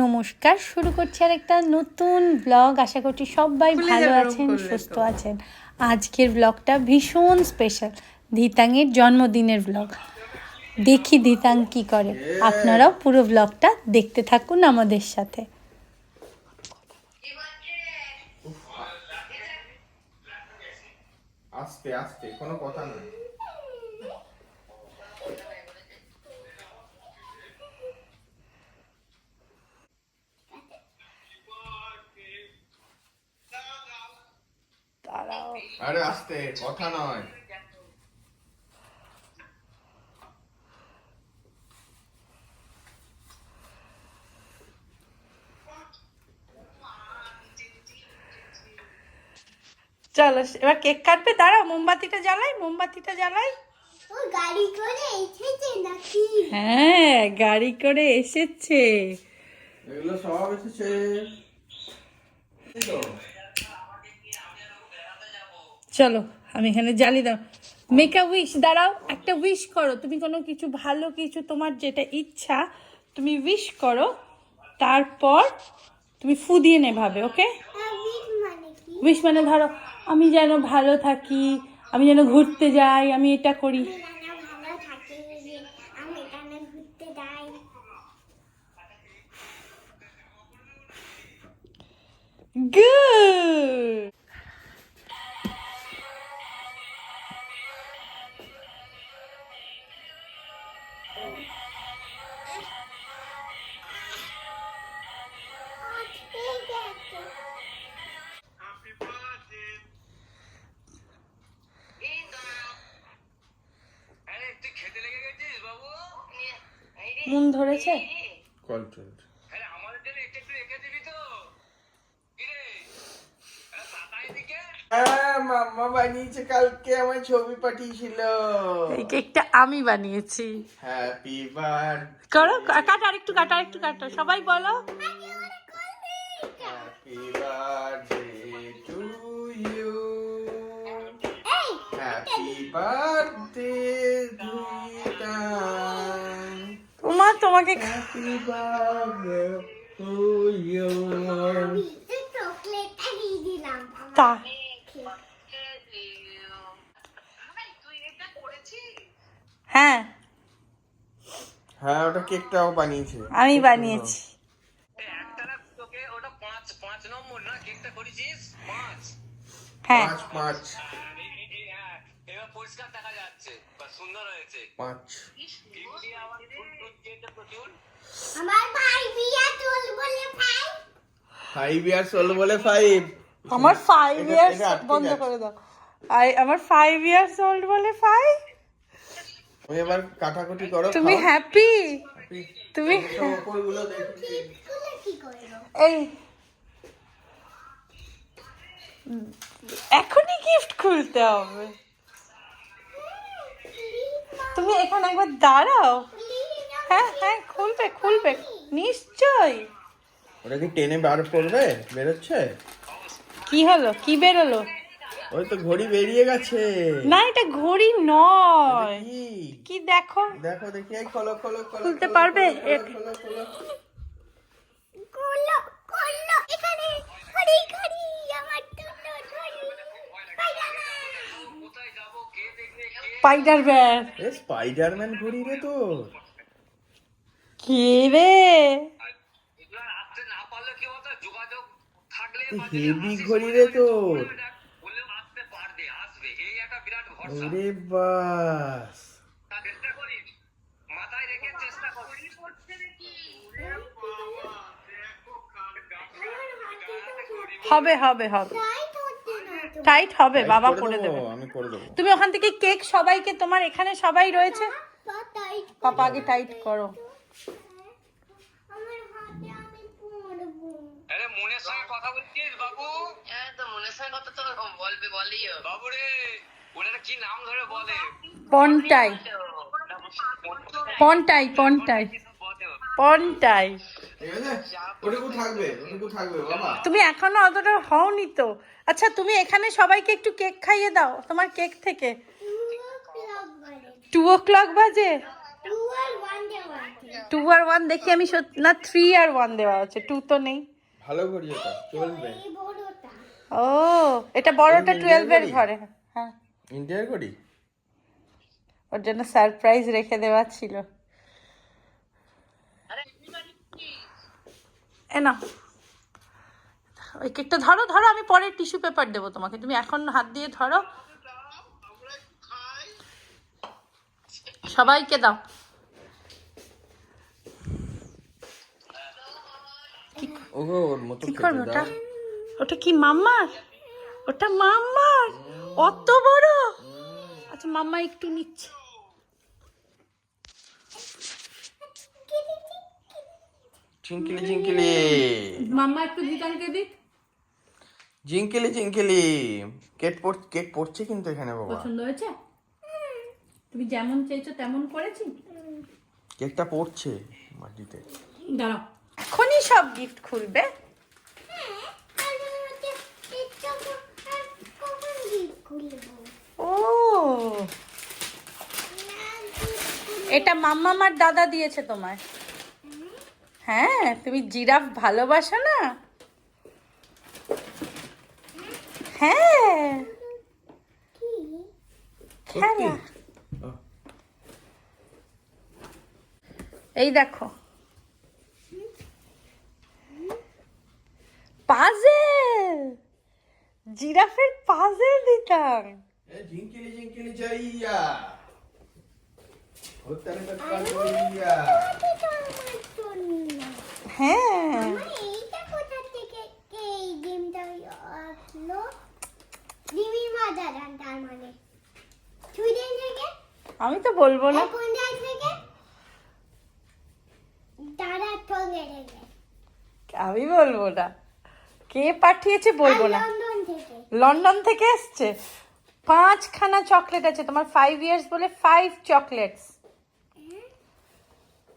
নমস্কার, শুরু করছি আর একটা নতুন ব্লগ। আশা করছি সবাই ভালো আছেন, সুস্থ আছেন। আজকের ব্লগটা ভীষণ স্পেশাল, ধিতাংয়ের জন্মদিনের ব্লগ। দেখি ধিতাং কি করে। আপনারাও পুরো ব্লগটা দেখতে থাকুন আমাদের সাথে। আস্তে আস্তে, কোনো কথা নয়। আরে আস্তে, কথা নয়। চলো এবার কেক কাটবে। দাঁড়াও, মোমবাতিটা জ্বালাই। গাড়ি করে এসেছে নাকি? হ্যাঁ, গাড়ি করে এসেছে। এগুলো সব এসেছে। চলো আমি এখানে জ্বালিয়ে দাও। Make a wish. দাঁড়াও, একটা উইশ করো। তুমি কোনো কিছু ভালো কিছু, তোমার যেটা ইচ্ছা তুমি উইশ করো, তারপর তুমি ফু দিয়ে নেভাবে। ওকে? মানে কি? উইশ মানে ধরো, আমি যেন ভালো থাকি, আমি যেন ঘুরতে যাই, আমি এটা করি। ভালো থাকে যে আমি এখানে ঘুরতে যাই। গুড। মন ধরেছে? কল চলছে। হ্যাঁ, মাম্মা বানিয়েছে, কালকে আমার ছবি পাঠিয়েছিল। এই কেকটা আমি বানিয়েছি। Happy birthday. করো, কাটো, আরেকটু কাটো, সবাই বলো। Happy birthday to you. Happy birthday ধিতাং। তোমাকে হ্যাপি বার্থডে টু ইউ। চকলেটটা দিয়ে দিলাম। তা হ্যাঁ, হ্যাঁ, ওটা কেকটাও বানিয়েছে। আমি বানিয়েছি। হ্যাঁ, 5 আমার ভাই বিয়া চল বলে ভাই। 5 ইয়ার্স ওল্ড বলে 5। আমার 5 ইয়ার্স এটা আটকে বন্ধ যাচ্ছে। করে দাও। আমার 5 ইয়ার্স ওল্ড বলে 5। তুমি এবার কাটাকুটি করো। তুমি খাও। হ্যাপি? Happy। তুমি সব ওপরগুলো দেখি। স্কুলে কি করলো? এই এখনই গিফট খুলতে হবে। তুমি এখানে একবার দাঁড়াও। হ্যাঁ হ্যাঁ, খুলবে নিশ্চয়ই। ওটা কি টেনে বার করবে? বেরোচ্ছে? কি হলো? কি বেরোলো? ওই তো ঘড়ি বেরিয়ে গেছে। না, এটা ঘড়ি নয়। এটা কি? কি দেখো? দেখো দেখি, এই খোলো। খুলতে পারবে? খোলো। করলো করলো এখানে ঘড়ি ঘড়ি আমার দুটো ঘড়ি স্পাইডারম্যান। এ স্পাইডারম্যান ঘড়ি রে তোর। কে রে? হেভি ঘড়ি রে তোর। ওরে বাস। হবে টাইট হবে, বাবা করে পরে দেবো, দেবে। আমি করে দেবো। তুমি ওখান থেকে কেক সবাইকে, তোমার এখানে সবাই রয়েছে, টাইট পাপা আগে টাইট করো। আমার হাতে আমি পরবো। আরে মনের সঙ্গে কথা বলছিস বাবু? হ্যাঁ, তো মনের সঙ্গে কথা তো বলিও বাবু রে। ওনারা কি নাম ধরে বলে? পন্টাই। ঠিক আছে? ওটুকু থাকবে বাবা। তুমি এখনো অতটা হওনি তো। আচ্ছা, তুমি এখানে সবাইকে একটু কেক খাইয়ে দাও তোমার কেক থেকে। 2 o'clock বাজে। 2 আর 1 দেওয়া আছে। 2 আর 1 দেখি আমি না 3 আর 1 দেওয়া আছে, 2 তো নেই। ভালো ঘড়ি ওটা চলবে। এই বড়টা। ও এটা বড়টা এই 12 এর ঘড়ি? ঘরে। হ্যাঁ, ইন্ডিয়ার ঘড়ি। ওর জন্য সারপ্রাইজ রেখে দেওয়া ছিল। এ না, ওই কেকটা ধরো ধরো, আমি পরে টিস্যু পেপার দেবো তোমাকে, তুমি এখন হাত দিয়ে ধরো। সবাইকে দাও। ওগো ওর মতো কি খেতে করবে ওটা? দাও। ওটা কি মাম্মার? ওটা মাম্মার? অত বড়? আচ্ছা মাম্মা একটু নিচ্ছে। চিঙ্কিলি চিঙ্কিলি মাম্মা একটু দিতানকে দিক। জিঙ্কিলি জিঙ্কিলি। কেক পড়ছে কিন্তু এখানে বাবা। পছন্দ হয়েছে? তুমি যেমন চেয়েছো তেমন করেছি। কেকটা পড়ছে মাটিতে। দাঁড়াও, এখনই সব গিফট খুলবে? আর হচ্ছে এটা কখন গিফট খুলবো? ও এটা মাম্মা আমার দাদা দিয়েছে তোমায়। হ্যাঁ, তুমি জিরাফ ভালোবাসো না? হ্যাঁ, কি? খেলা। ও, এই দেখো, পাজেল, জিরাফের পাজেল দিতাম। এ জিঙ্কিলি জিঙ্কিলি যাইয়া হোতারে কাকা যাইয়া। এটা আমার জন্য। হ্যাঁ, আমার এইটা কোথা থেকে এই ডিমটা আসলো? ডিমের বাজার তার মানে সুইডেন থেকে? আমি তো বলবো না। কোন জায়গা থেকে? দাদা ঠঙ্গে থেকে। আমি বলবো না, কে পাঠিয়েছে বলবো না। লন্ডন থেকে। লন্ডন থেকে এসছে। 5খানা চকলেট আছে তোমার, 5 ইয়ার্স বলে 5 চকলেটস।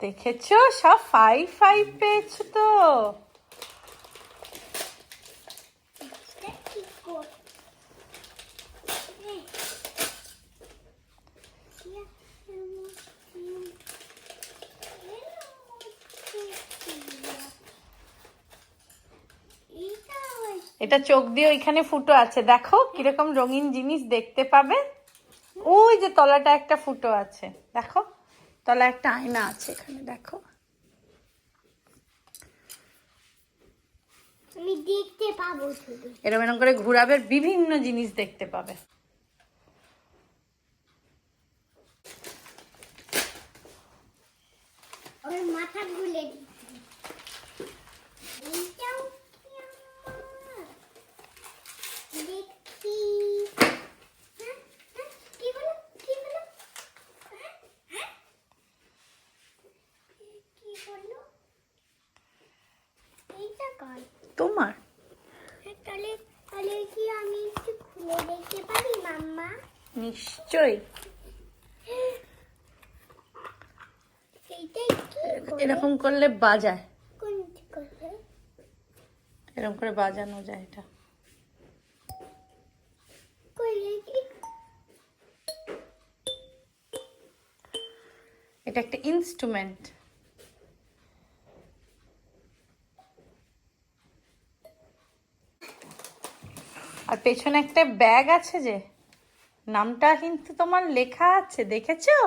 দেখেছো, সব 5 পেয়েছো তো। এটা কি কর? এটা চোখ দিয়ে ওইখানে ফুটো আছে, দেখো কিরকম রঙিন জিনিস দেখতে পাবে। ওই যে তলাটা একটা ফুটো আছে, দেখো তলা একটা আয়না আছে এখানে, দেখো। আমি দেখতে পাবো শুধু। এরকম এরকম করে ঘুরাবে, বিভিন্ন জিনিস দেখতে পাবে। ওর মাথা গুলে দিচ্ছি। এইটাও কি আমার? দেখছি। হ্যাঁ? হ্যাঁ? কি হলো? কি হলো? হ্যাঁ? হ্যাঁ? কি হলো? এইটা কার? তোমার তাহলে তাহলে কি আমি একটু খুলে দেখতে পারি মাম্মা? নিশ্চয়ই। এইটা কি করে? এরকম করলে বাজায়, কোনটি করে? এরকম করে বাজানো যায় এটা। করে কি? এটা একটা ইনস্ট্রুমেন্ট। আর পেছনে একটা ব্যাগ আছে, যে নামটা কিন্তু তোমার লেখা আছে, দেখেছো?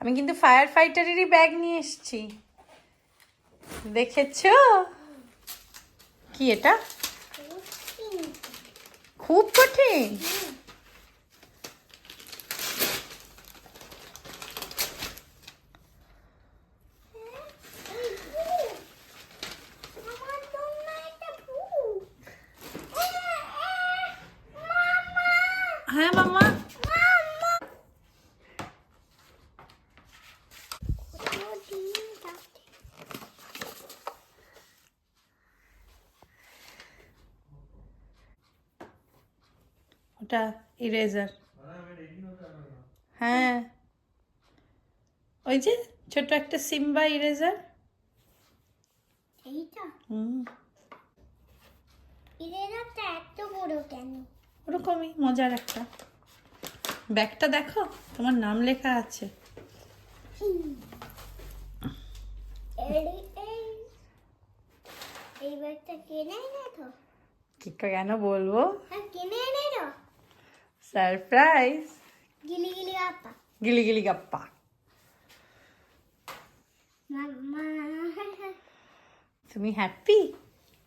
আমি কিন্তু ফায়ার ফাইটারেরই ব্যাগ নিয়ে এসেছি, দেখেছো? কি এটা? খুব কঠিন। আমার জন্য একটা ফুল। হ্যাঁ মামা, ওটা ইরেজার। হ্যাঁ, ওই যে ছোট একটা সিম্বা ইরেজার। এইটা হুম, ইরেজারটা এত বড় কেন? ওরকমই মজার একটা। ব্যাগটা দেখো, তোমার নাম লেখা আছে। এই ব্যাগটা কিনে এনে তো কি কেন বলবো? কিনে এনে তো সারপ্রাইজ। গিলি গিলি আপা গিলি গিলি গাপ্পা। মাম্মা তুমি হ্যাপি?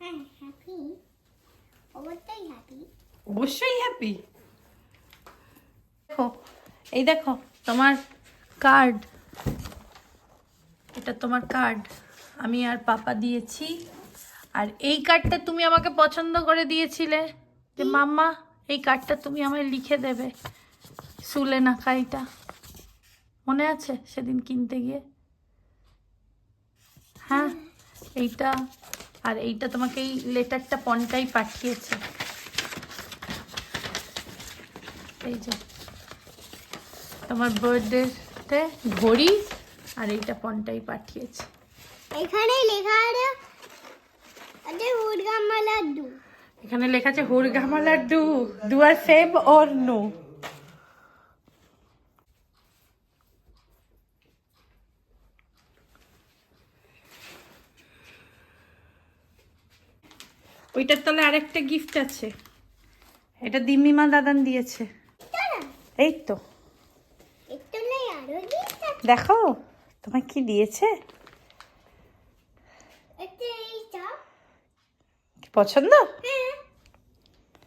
হ্যাঁ হ্যাপি অবশ্যই হ্যাপি অবশ্যই হ্যাপি। দেখো, এই দেখো তোমার কার্ড, এটা তোমার কার্ড, আমি আর পাপা দিয়েছি। আর এই কার্ডটা তুমি আমাকে পছন্দ করে দিয়েছিলে যে মাম্মা এই কার্ডটা তুমি আমায় লিখে দেবে সুলে নাকাইটা, মনে আছে সেদিন কিনতে গিয়ে? হ্যাঁ, এইটা আর এইটা তোমাকে এই লেটারটা পনটাই পাঠিয়েছে। এই যে তোমার বার্থডেতে ঘড়ি আর এইটা পনটাই পাঠিয়েছে। এখানে লেখা আছে উড়গামা লাড্ডু এখানে লেখা আছে হুড়গামা লাড্ডু, ডু আর সেভ অর নো। ওইটার তলে আরেকটা গিফট আছে, এটা দিম্মিমা দাদান দিয়েছে। এই তো একটু নেই আরো দিয়েছে দেখো তোমায় কি দিয়েছে, একটা এইটা কি পছন্দ? হ্যাঁ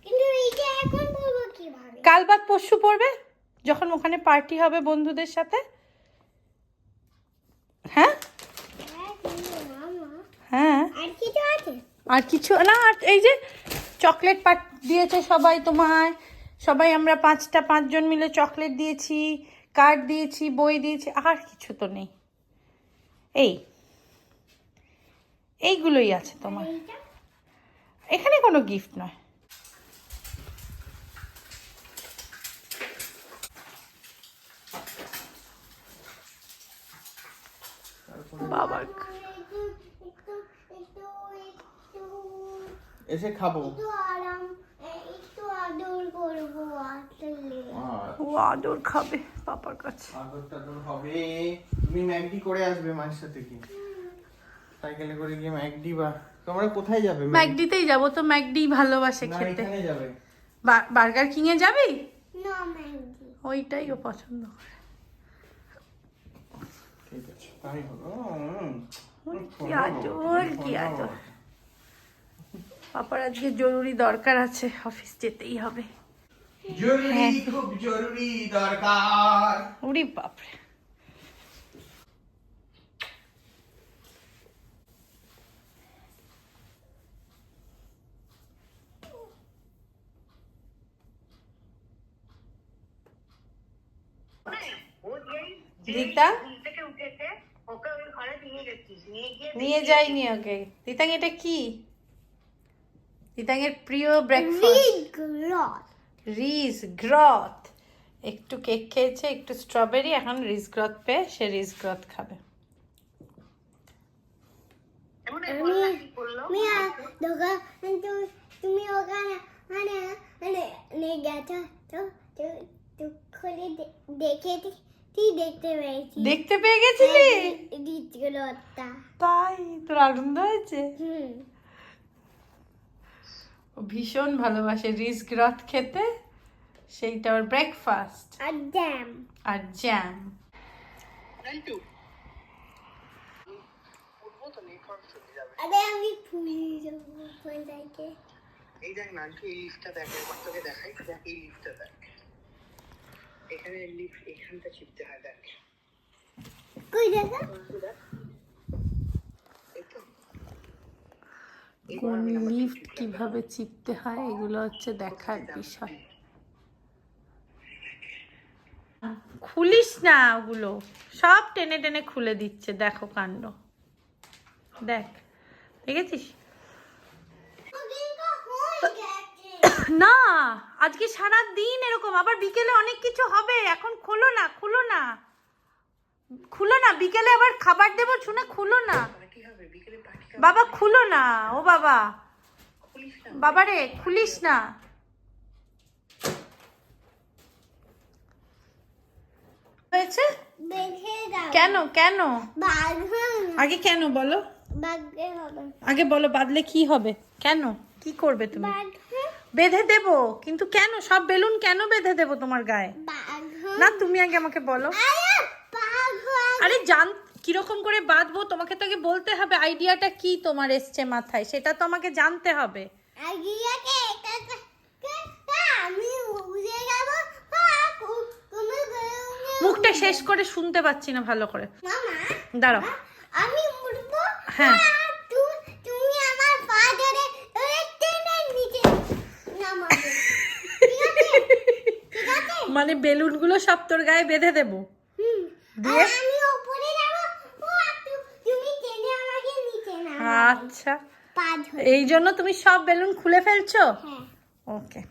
কিন্তু এইটা এখন পরবো কিভাবে কাল বাদ পরশু পরবে যখন ওখানে পার্টি হবে বন্ধুদের সাথে। হ্যাঁ হ্যাঁ কিন্তু মামা হ্যাঁ, আর কিছু আছে আর কিছু না, আর এই যে চকলেট দিয়েছে সবাই তোমায়, সবাই আমরা 5জন মিলে চকলেট দিয়েছি, কার্ড দিয়েছি, বই দিয়েছি, আর কিছু তো নেই। এইগুলোই আছে তোমার, এইটা এখানে কোনো গিফট নয়। বাবা একটু একটু একটু একটু এসে খাবো। একটু আরাম একটু আদর করবো আসলে ও আদর খাবে পাপার কাছে। আদর টাদর হবে। তুমি ম্যাগডি করে আসবে মায়ের সাথে কি? সাইকেলে করে গিয়ে ম্যাগডি বা তোমরা কোথায় যাবে? ম্যাকডিতেই যাবো তো, ম্যাকডি ভালোবাসে না খেতে। এখানে যাবে। বার্গার কিং এ যাবি? না ম্যাগি ওইটাই ও পছন্দ করে। ঠিক আছে তাই হলো। কি আদর, কি আদর। পাপার আজকে জরুরি দরকার আছে, অফিস যেতেই হবে। জরুরি, খুব জরুরি দরকার। উরি বাপরে। রীতা নিয়ে যাইনি ওকে। রীতাং এটা কি? রীতাংয়ের প্রিয় ব্রেকফাস্ট গ্রথ রিস গ্রথ। একটু কেক খেয়েছে, একটু স্ট্রবেরি, এখন রিস গ্রথ পেয়ে সে রিস গ্রথ খাবে। তুমি ওখানে মানে মানে গেছো তো তো খুলে দেখে দেখতে পেয়েছি দেখতে পেয়ে গেছিলি? রিচগুলোটা তাই তোর আনন্দ হয়েছে? ও ভীষণ ভালোবাসে রিস গ্রথ খেতে, সেইটা ওর ব্রেকফাস্ট। আর জ্যাম আর জ্যাম। আরে আমি ফুলি দেবো ফোনটাকে এই দেখ নান্টু, এই লিফটটা দেখ, একবার তোকে দেখাই, দেখ এই লিফটটা দেখ, এখানে লিফট এখানটা চিপতে হয়, দেখ কই দেখা এই তো। কোন লিফট কিভাবে চিপতে হয় এগুলো হচ্ছে দেখার বিষয়। খুলিস না ওগুলো, সব টেনে টেনে খুলে দিচ্ছে, দেখো কাণ্ড। দেখ, দেখেছিস? না, আজকে সারা দিন এরকম, আবার বিকেলে অনেক কিছু হবে। এখন খোলো না, খুলো না, খুলো না, বিকেলে আবার খাবার দেবো শুনে, খুলো না বাবা, খুলো না। ও বাবা, বাবা রে খুলিস না। হয়েছে? বেঁধে দাও। কেন কেন? বাঁধো না। আগে কেন বলো, বাঁধতে হবে। আগে বলো বাঁধলে কি হবে? কেন, কি করবে তুমি? বাঁধো, বেঁধে দেবো, কিন্তু কেন? সব বেলুন কেন বেঁধে দেবো তোমার গায়ে? বাঁধো। না, তুমি আগে আমাকে বলো। আরে বাঁধো। আরে কিরকম করে বাঁধবো তোমাকে তো আগে বলতে হবে। আইডিয়াটা কি তোমার এসছে মাথায়, সেটা তো আমাকে জানতে হবে। আগিয়াকে আমি উড়ে যাব। তুমি মুখটা শেষ করে শুনতে পাচ্ছি না ভালো করে। মামা, দাঁড়াও। আমি উঠবো। হ্যাঁ। তুমি আমার পা ধরে টেনে নিচে নামাবে। ঠিক আছে? ঠিক আছে? মানে বেলুনগুলো সব তোর গায়ে বেঁধে দেবো? হুম। দিয়ে? আর আমি উপরে যাব। তুমি টেনে আমাকে নিচে নামাবে। আচ্ছা, পা ধরে। এই জন্য তুমি সব বেলুন খুলে ফেলছো? হ্যাঁ। ওকে,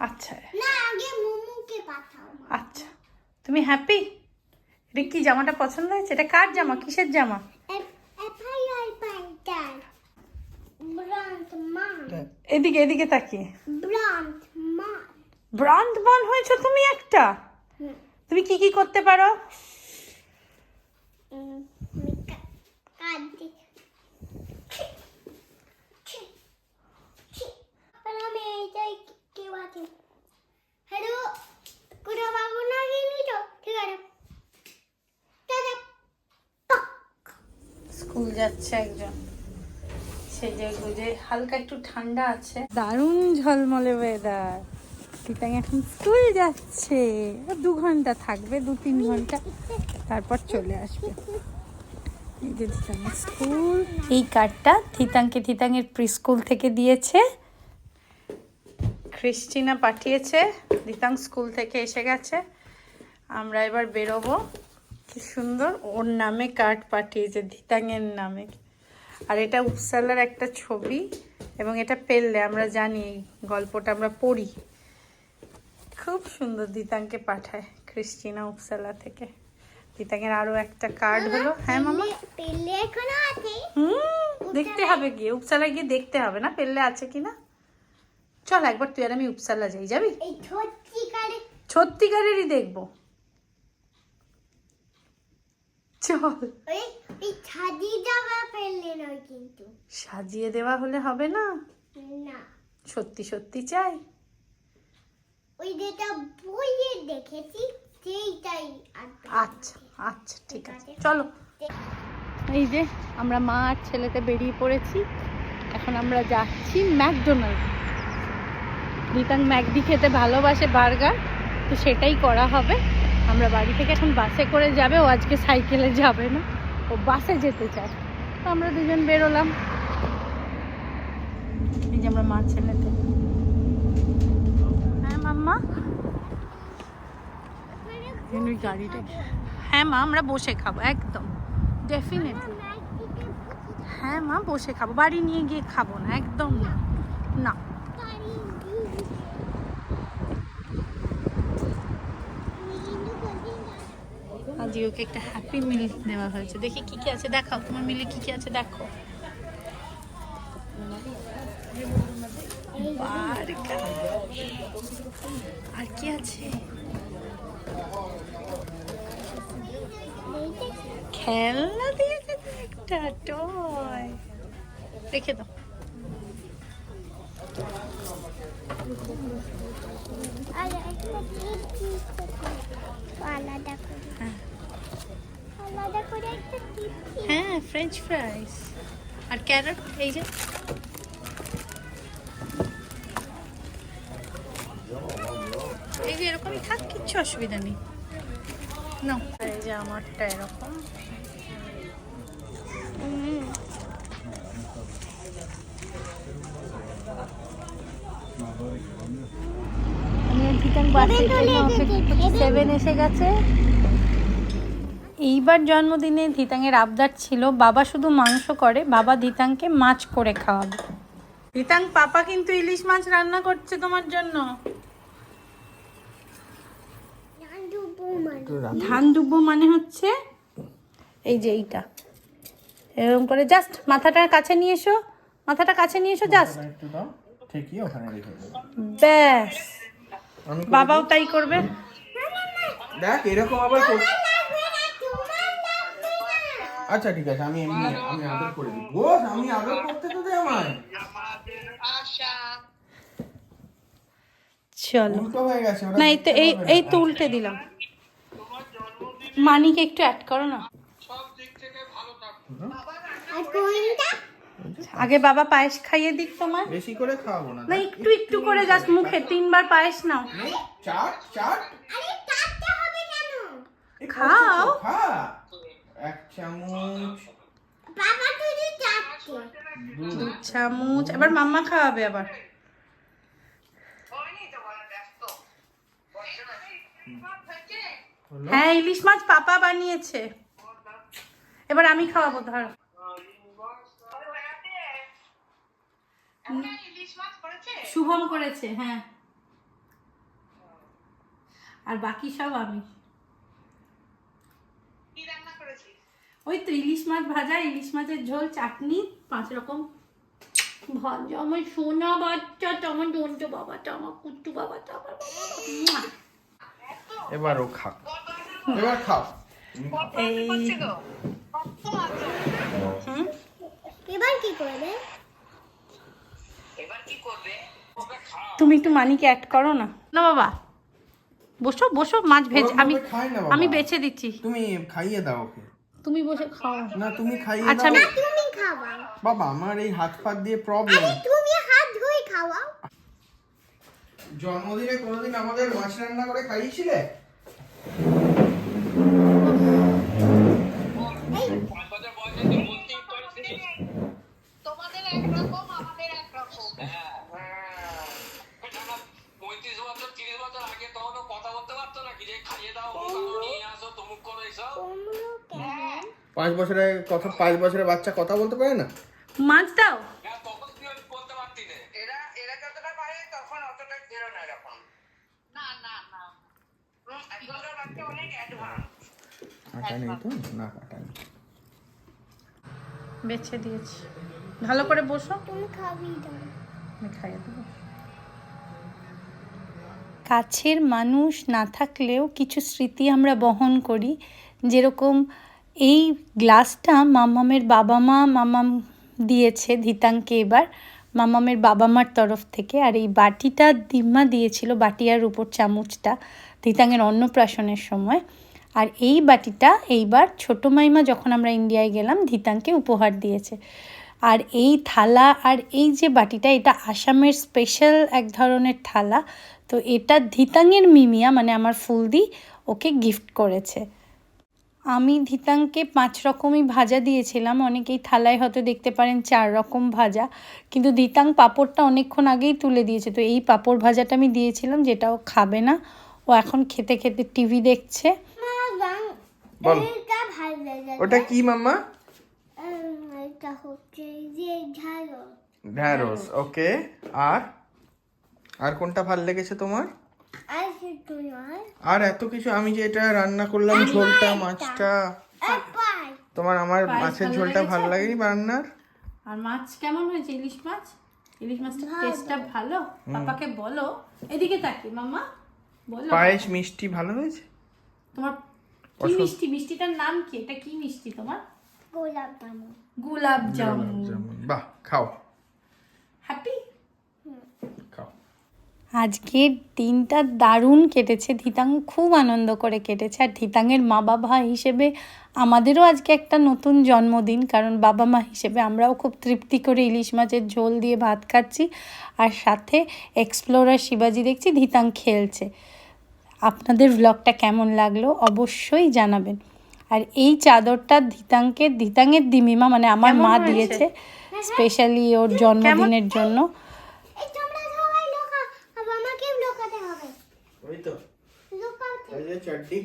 আচ্ছা না, আগে মোমোকে পাঠাও। আচ্ছা। তুমি হ্যাপি? এটা কি জামাটা পছন্দ হয়েছে? এটা কার জামা, কিসের জামা? এফআইআর পাইটার। ব্রান্ড মান। এদিকে এদিকে তাকিয়ে। ব্রান্ড মান। ব্রান্ডমান হয়েছে তুমি একটা? হুম। তুমি কি কি করতে পারো? কাঁদছি। আমি এইটাই কেউ আছে। হ্যালো, কোনো বাবু না গেলি তো? ঠিক আছে। টাটা। স্কুল যাচ্ছে একজন, সেজে গুজে, হালকা একটু ঠান্ডা আছে, দারুণ ঝলমলে ওয়েদার। তিতাং এখন স্কুল যাচ্ছে, 2 ঘন্টা থাকবে, 2-3 ঘন্টা, তারপর চলে আসবে। এই যে তিতাংয়ের স্কুল। এই কার্ডটা তিতাংয়ের প্রি স্কুল থেকে দিয়েছে, ক্রিস্টিনা পাঠিয়েছে। তিতাং স্কুল থেকে এসে গেছে, আমরা এবার বেরোবো। কি সুন্দর ওর নামে কার্ড পাঠিয়েছে, তিতাংয়ের নামে। আর এটা উপসালার একটা ছবি, এবং এটা পেলে আমরা জানি, এই গল্পটা আমরা পড়ি। খুব সুন্দর তিতাংকে পাঠায় ক্রিস্টিনা উপসালা থেকে। তিতাংয়ের আরো একটা কার্ড হলো। হ্যাঁ মামা? পেলে এখনো আছে। দেখতে হবে গিয়ে, উপসালা গিয়ে দেখতে হবে না পেলে আছে কিনা। চল একবার তুই আর আমি উপসালা যাই, যাবি? এই সত্যিকারে সত্যিকারেরই দেখবো, চল। এই ছাদি যাওয়া পেলে নয় কিন্তু। সাজিয়ে দেওয়া হলে হবে না, না, সত্যি সত্যি চাই। ওই যেটা বইয়ে দেখেছি সেইটাই আসবে। আচ্ছা আচ্ছা, ঠিক আছে, চলো। এই যে আমরা মা আর ছেলেতে বেরিয়ে পড়েছি, এখন আমরা যাচ্ছি ম্যাকডোনাল্ড। তিতাং ম্যাকডি খেতে ভালোবাসে, বার্গার, তো সেটাই করা হবে। আমরা বাড়ি থেকে এখন বাসে করে যাবে, ও আজকে সাইকেলে যাবে না, ও বাসে যেতে চায়। তো আমরা দুজন বেরোলাম। এই যে আমরা মা ছেলেতে। হ্যাঁ মাম্মা, গাড়িটা। হ্যাঁ মা, আমরা বসে খাবো একদম, ডেফিনেটলি। হ্যাঁ মা, বসে খাবো, বাড়ি নিয়ে গিয়ে খাবো না, একদম না, না। আজকে ওকে একটা হ্যাপি মিল দেওয়া হয়েছে, দেখি কি কি আছে, দেখাও তোমার মিলে কি কি আছে, দেখো। বার্গার, আর কি আছে? খেলনা দিয়েছে একটা টয়, রেখে দাও। আর একটা আলাদা করে, আলাদা করে একটা টিপি। হ্যাঁ, ফ্রেঞ্চ ফ্রাইস আর ক্যারট। এই যে এরকমই থাক, কিচ্ছু অসুবিধা নেই। না, এই যে আমারটা এরকম। এসে গেছে। এইবার জন্মদিনে ধিতাংয়ের আবদার ছিল বাবা শুধু মাংস করে, বাবা ধিতাংকে মাছ করে খাওয়াবে। ধিতাং, পাপা কিন্তু ইলিশ মাছ রান্না করছে তোমার জন্য। ধান দুব্বো মানে হচ্ছে এই যে এইটা, এরকম করে জাস্ট মাথাটা কাছে নিয়ে এসো, মাথাটা কাছে নিয়ে এসো, জাস্ট ব্যাস। বাবাও তাই করবে। দেখ এরকম আবার লাগবে না, তোমার লাগবে না। আচ্ছা ঠিক আছে, আমি এমনি আমি আদর করে দিই। বস, আমি আদর করতে তো দে আমায়। চলো উল্টো হয়ে গেছে, ওরা না, এই তো দেখতে এই পাবে না। এই তো উল্টে দিলাম। মানিকে একটু অ্যাড করো না। আর কোনটা? আগে বাবা পায়েস খাইয়ে দিক তোমার। বেশি করে খাওয়াবো না। না, একটু একটু করে জাস্ট মুখে 3 বার পায়েস নাও। চাট চাট আরে কাটতে হবে কেন? খাও। খা 1 চামচ, বাবা তুই চাটছে। 2 চামচ। এবার মাম্মা খাওয়াবে আবার। হলো? হ্যাঁ, ইলিশ মাছ পাপা বানিয়েছে। এবার আমি খাওয়াবো, ধরো। শুভম করেছে, হ্যাঁ। আর বাকি সব আমি। ওই তো ইলিশ মাছ ভাজা, ইলিশ মাছের ঝোল, চাটনি, 5 রকম ভাজা। আমার সোনা বাচ্চাটা, আমার দন্ত বাবাটা, আমার কুট্টু বাবাটা, আমার বাবা। এবার ও খা, এবার খাও। এই এবার কি করবে? তুমি একটু মানিকে অ্যাড করো না। না বাবা, বসো বসো, মাছ ভেজে আমি ওরকম ভাবে খায় না বাবা। আমি বেছে দিচ্ছি। তুমি খাইয়ে দাও ওকে। তুমি বসে খাও। না তুমি খাইয়ে আচ্ছা, দাও। তুমি খাওয়াও। বাবা আমার এই হাত ফাত দিয়ে প্রবলেম। আরে তুমি হাত ধুয়ে খাওয়াও। জন্মদিনে কোনোদিন আমাদের মাছ রান্না করে খাইয়েছিলে? তোমাদের একরকম, আমাদের একরকম। 35 বছর 30 বছর আগে তখন কথা বলতে পারতো না কি যে খাইয়ে দাও, নিয়ে আসো, তমুক করো, এইসব। কুমড়ো কেন? 5 বছরের বাচ্চা কথা বলতে পারে না? মাছ দাও। হ্যাঁ, তখন তুই বলতে পারতি না। এরা যতটা পারে তখন অতটা ছিল না এরকম। না এখনকার বাচ্চা অনেক অ্যাডভান্স। কাটা নেই তো? না কাটা নেই। বেছে দিয়েছি। ভালো করে বসো, তুমি খাবি দাও। আমি খাইয়ে দেবো। কাছের মানুষ না থাকলেও কিছু স্মৃতি আমরা বহন করি। যেরকম এই গ্লাসটা মামামের বাবা মা মামাম দিয়েছে ধিতাংকে এবার, মামামের বাবা মার তরফ থেকে। আর এই বাটিটা দিম্মা দিয়েছিল, বাটি আর উপর চামচটা ধিতাংয়ের অন্নপ্রাশনের সময়। আর এই বাটিটা এইবার ছোটো মাইমা যখন আমরা ইন্ডিয়ায় গেলাম ধিতাংকে উপহার দিয়েছে। আর এই থালা আর এই যে বাটিটা, এটা আসামের স্পেশাল এক ধরনের থালা। তো এটা ধিতাংয়ের মিমিয়া মানে আমার ফুলদি ওকে গিফট করেছে। আমি ধিতাংকে 5 রকমই ভাজা দিয়েছিলাম। অনেকেই থালায় হয়তো দেখতে পারেন 4 রকম ভাজা, কিন্তু ধিতাং পাঁপড়টা অনেকক্ষণ আগেই তুলে দিয়েছে। তো এই পাঁপড় ভাজাটা আমি দিয়েছিলাম, যেটা ও খাবে না। ও এখন খেতে খেতে টিভি দেখছে। বল। এটা ভালো লাগে। ওটা কি মাম্মা? এটা হচ্ছে যে ঝালো। ঢ্যাঁড়স। ওকে। আর কোনটা ভালো লেগেছে তোমার? আর কিছু নয়। আর এত কিছু, আমি যে এটা রান্না করলাম, ঝোলটা, মাছটা। পাই। আমার পায়েস মাছের ভালো ঝোলটা লেগেছে? ভালো লাগেনি রান্নার? আর মাছ কেমন হয়েছে? ইলিশ মাছ, ইলিশ মাছটা টেস্টটা ভালো? পাপাকে বলো। এদিকে তাকি মাম্মা, বলো। পায়েস মিষ্টি ভালো হয়েছে? তোমার কি মিষ্টি? মিষ্টিটার নাম কি? এটা কি মিষ্টি তোমার? গোলাপ জামুন। গোলাপ জামুন। বাহ, খাও হ্যাপি? খাও। আজকের দিনটা দারুণ কেটেছে। ধিতাং খুব আনন্দ করে কেটেছে। আর ধিতাংয়ের মা বাবা হিসেবে আমাদেরও আজকে একটা নতুন জন্মদিন, কারণ বাবা মা হিসেবে আমরাও খুব তৃপ্তি করে ইলিশ মাছের ঝোল দিয়ে ভাত খাচ্ছি, আর সাথে এক্সপ্লোরার শিবাজি দেখছি, ধিতাং খেলছে। আপনাদের ব্লগটা কেমন লাগলো অবশ্যই জানাবেন। আর এই চাদরটা ধিতাংয়ের দিমিমা মানে আমার মা দিয়েছে স্পেশালি ওর জন্মদিনের জন্য। এই তোমরা সবাই লোকা, আর আমাকেও লোকাতে হবে। ওই তো লোকাতে, এই যে চাটনি।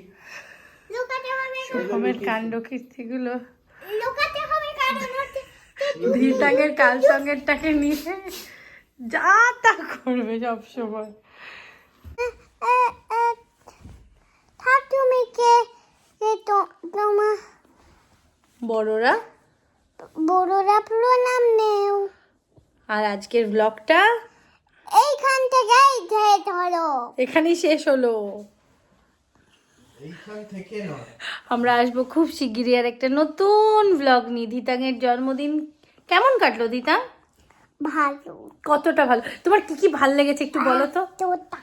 লোকাতে হবে, রকমের কাণ্ড কীর্তিগুলো লোকাতে হবে, কারণ হচ্ছে ধিতাংয়ের কাল সঙ্গেরটাকে নিয়ে যা তা করবে সব সময়। তুমি কে? তো তোমার বড়রা বড়রা প্রণাম নেও। আর আজকের ব্লগটা এইখান থেকেই ধরো। এখানেই শেষ হলো। এইখান থেকে নয়। আমরা আসবো খুব শিগগিরই আর একটা নতুন ব্লগ নিয়ে। ধিতাঙের জন্মদিন কেমন কাটলো দিতাং? ভালো কতটা ভালো? তোমার কি কি ভাল লেগেছে একটু বলো তো। তোতা